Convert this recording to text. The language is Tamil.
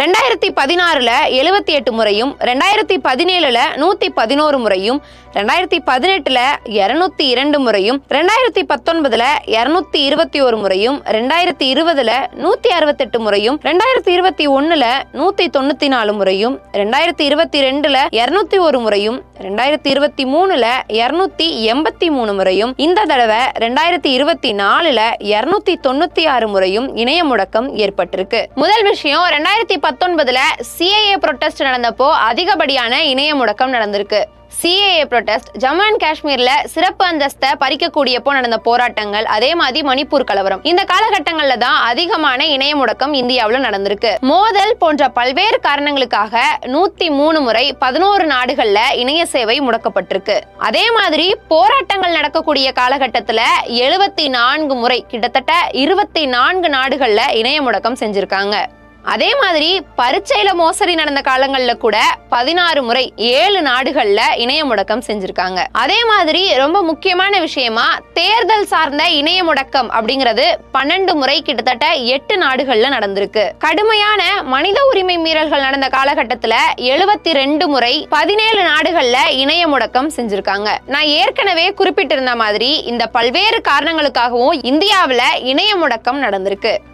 2016ல 78 முறையும், 2017ல 111 முறையும், 2018ல 202 முறையும், 2019ல 221 முறையும், 2020ல 168 முறையும், 2021ல 194 முறையும், 2022ல 201 முறையும், 2023ல 283 முறையும், இந்த தடவை 2024ல 296 முறையும் இணைய முடக்கம் ஏற்பட்டிருக்கு. முதல் விஷயம், 2019ல CAA ப்ரொடெஸ்ட் நடந்தப்போ அதிகப்படியான இணைய முடக்கம் நடந்திருக்கு. CAA ப்ரொடெஸ்ட் ஜம்மு அண்ட் காஷ்மீர்ல சிறப்பு அந்தஸ்தை பறிக்கக்கூடியப்போ நடந்த போராட்டங்கள், அதே மாதிரி மணிப்பூர் கலவரம், இந்த காலகட்டங்கள்ல தான் அதிகமான இணைய முடக்கம் இந்தியாவுல நடந்திருக்கு. மோதல் போன்ற பல்வேறு காரணங்களுக்காக 103 முறை 11 நாடுகள்ல இணைய சேவை முடக்கப்பட்டிருக்கு. அதே மாதிரி போராட்டங்கள் நடக்கக்கூடிய காலகட்டத்துல 74 முறை, கிட்டத்தட்ட 24 நாடுகள்ல இணைய முடக்கம் செஞ்சிருக்காங்க. அதே மாதிரி பரீட்சையில மோசடி நடந்த காலங்கள்ல கூட 16 முறை 7 நாடுகள்ல இணைய முடக்கம் செஞ்சிருக்காங்க. அதே மாதிரி ரொம்ப முக்கியமான விஷயமா, தேர்தல் சார்ந்த இணைய முடக்கம் அப்படிங்கிறது 12 முறை கிட்டத்தட்ட 8 நாடுகள்ல நடந்திருக்கு. கடுமையான மனித உரிமை மீறல்கள் நடந்த காலகட்டத்துல 72 முறை 17 நாடுகள்ல இணைய முடக்கம் செஞ்சிருக்காங்க. நான் ஏற்கனவே குறிப்பிட்டிருந்த மாதிரி இந்த பல்வேறு காரணங்களுக்காகவும் இந்தியாவுல இணைய முடக்கம் நடந்திருக்கு.